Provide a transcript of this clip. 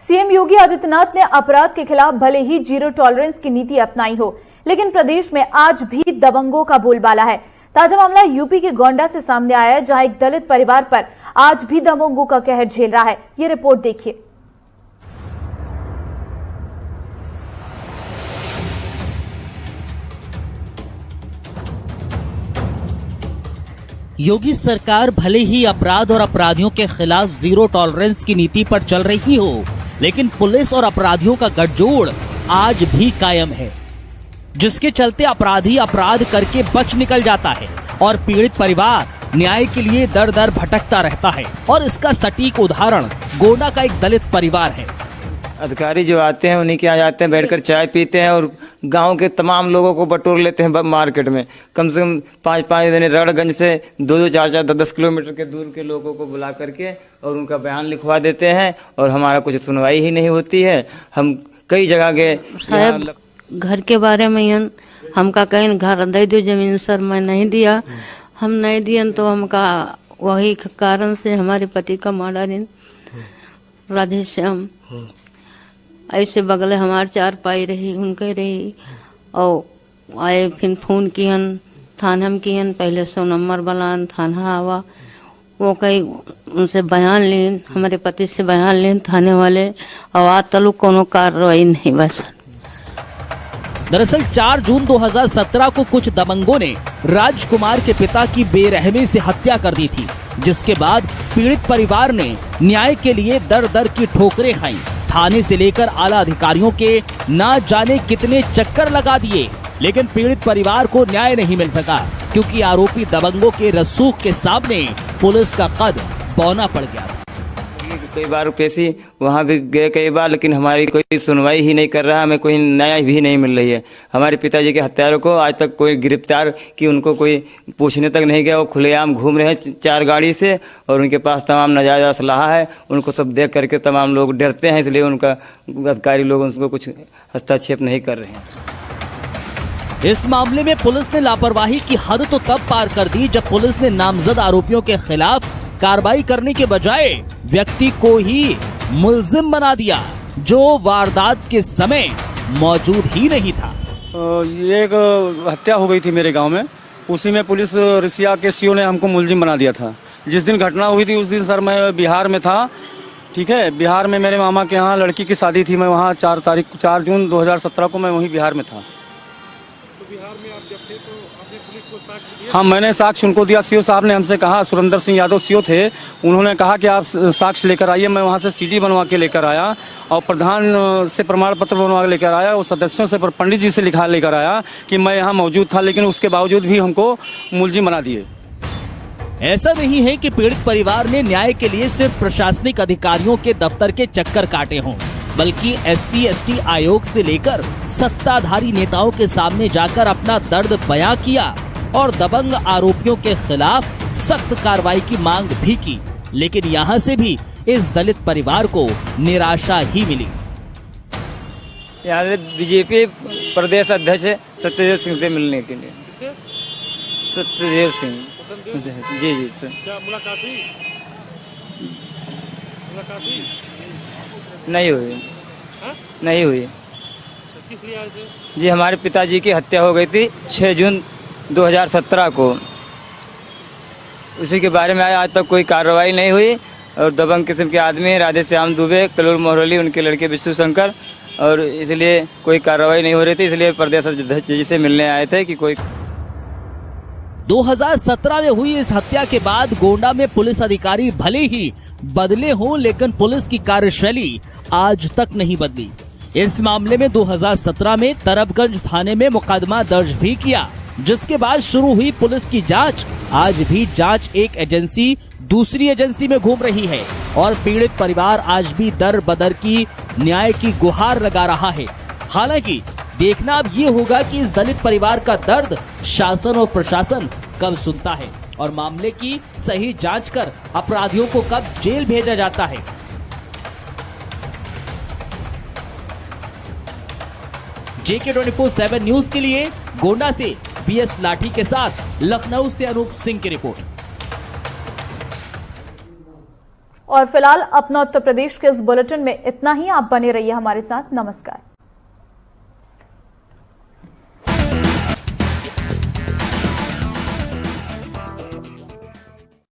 CM Yogi Adityanath ने अपराध के खिलाफ भले ही जीरो टॉलरेंस की नीति अपनाई हो, लेकिन प्रदेश में आज भी दबंगों का बोलबाला है। ताजा मामला यूपी के गोंडा से सामने आया है, जहां एक दलित परिवार पर आज भी दबंगों का कहर झेल रहा है। ये रिपोर्ट देखिए। योगी सरकार भले ही अपराध और अपराधियों के खिलाफ जीरो टॉलरेंस की नीति पर चल रही हो, लेकिन पुलिस और अपराधियों का गठजोड़ आज भी कायम है, जिसके चलते अपराधी अपराध करके बच निकल जाता है और पीड़ित परिवार न्याय के लिए दर दर भटकता रहता है। और इसका सटीक उदाहरण गोंडा का एक दलित परिवार है। अधिकारी जो आते हैं उन्हीं के यहाँ जाते हैं, बैठकर चाय पीते हैं और गांव के तमाम लोगों को बटोर लेते हैं मार्केट में। कम से कम 5-5 दिन रड़गंज से 2-2, 4-4, 10-10 किलोमीटर के दूर के लोगों को बुला करके और उनका बयान लिखवा देते हैं और हमारा कुछ सुनवाई ही नहीं होती है। हम कई जगह गए, घर के बारे में हमका कहीं घर दे दो जमीन, सर मैं नहीं दिया, हम नहीं दियन तो हमका वही कारण से हमारे पति का मर्डर राधे श्याम ऐसे बगले हमार 4 पाई रही उनके रही और आए फिर फोन कियन थाना में कियन, पहले 100 नंबर बलान थाना आवा, वो कई उनसे बयान लेन, हमारे पति से बयान लेन थाने वाले, और आज तलु कोनो कार्रवाई नहीं बस। दरअसल 4 जून 2017 को कुछ दबंगों ने राजकुमार के पिता की बेरहमी से हत्या कर दी थी, जिसके बाद पीड़ित परिवार ने न्याय के लिए दर दर की ठोकरें खाई। थाने से लेकर आला अधिकारियों के ना जाने कितने चक्कर लगा दिए, लेकिन पीड़ित परिवार को न्याय नहीं मिल सका, क्योंकि आरोपी दबंगों के रसूख के सामने पुलिस का कद बौना पड़ गया। कई बार पेशी वहाँ भी गए कई बार, लेकिन हमारी कोई सुनवाई ही नहीं कर रहा, हमें कोई न्याय भी नहीं मिल रही है। हमारे पिताजी के हत्यारों को आज तक कोई गिरफ्तार की उनको कोई पूछने तक नहीं गया। वो खुलेआम घूम रहे हैं 4 गाड़ी से और उनके पास तमाम नाजायज असलाहा है। उनको सब देख करके तमाम लोग डरते हैं, इसलिए उनका अधिकारी लोग उनको कुछ हस्तक्षेप नहीं कर रहे हैं। इस मामले में पुलिस ने लापरवाही की हद तो तब पार कर दी जब पुलिस ने नामजद आरोपियों के खिलाफ कार्रवाई करने के बजाय व्यक्ति को ही मुल्जिम बना दिया, जो वारदात के समय मौजूद ही नहीं था। ये एक हत्या हो गई थी मेरे गांव में, उसी में पुलिस रिसिया के सीओ ने हमको मुल्जिम बना दिया था। जिस दिन घटना हुई थी उस दिन सर मैं बिहार में था, ठीक है। बिहार में मेरे मामा के यहाँ लड़की की शादी थी, मैं वहाँ 4 जून 2017 को मैं वहीं बिहार में था। बिहार में आप जब थे तो आपने पुलिस को साक्ष्य दिया? हाँ, मैंने साक्ष्य उनको दिया। सीओ साहब ने हमसे कहा, सुरेंद्र सिंह यादव सीओ थे, उन्होंने कहा कि आप साक्ष्य लेकर आइए। मैं वहाँ से सीडी बनवा के लेकर आया और प्रधान से प्रमाण पत्र बनवा के लेकर आया और सदस्यों से पंडित जी से लिखा लेकर आया कि मैं यहाँ मौजूद था, लेकिन उसके बावजूद भी हमको मुलजिम बना दिए। ऐसा नहीं है कि पीड़ित परिवार ने न्याय के लिए सिर्फ प्रशासनिक अधिकारियों के दफ्तर के चक्कर काटे हों, बल्कि SC/ST आयोग से लेकर सत्ताधारी नेताओं के सामने जाकर अपना दर्द बयां किया और दबंग आरोपियों के खिलाफ सख्त कार्रवाई की मांग भी की। लेकिन यहां से भी इस दलित परिवार को निराशा ही मिली। यहाँ से बीजेपी प्रदेश अध्यक्ष सत्यदेव सिंह से मिलने के लिए। सत्यदेव सिंह जी सर। क्या मुलाकात हुई? नहीं हुई। हाँ? नहीं हुई। किस लिए आए थे? जी हमारे पिताजी की हत्या हो गई थी 6 जून 2017 को, उसी के बारे में आज तक कोई कार्रवाई नहीं हुई। और दबंग किस्म के आदमी राधे श्याम दुबे, कलूर मोहरली, उनके लड़के विष्णु शंकर, और इसलिए कोई कार्रवाई नहीं हो रही थी, इसलिए प्रदेश अध्यक्ष जी से मिलने आए थे कि कोई। 2017 में हुई इस हत्या के बाद गोंडा में पुलिस अधिकारी भले ही बदले हों, लेकिन पुलिस की कार्यशैली आज तक नहीं बदली। इस मामले में 2017 में तरबगंज थाने में मुकदमा दर्ज भी किया, जिसके बाद शुरू हुई पुलिस की जांच। आज भी जांच एक एजेंसी दूसरी एजेंसी में घूम रही है और पीड़ित परिवार आज भी दर बदर की न्याय की गुहार लगा रहा है। हालांकि देखना अब ये होगा कि इस दलित परिवार का दर्द शासन और प्रशासन कब सुनता है और मामले की सही जांच कर अपराधियों को कब जेल भेजा जाता है। JK24/7 न्यूज के लिए गोंडा से BS लाठी के साथ लखनऊ से अनूप सिंह की रिपोर्ट। और फिलहाल अपना उत्तर प्रदेश के इस बुलेटिन में इतना ही। आप बने रहिए हमारे साथ। नमस्कार।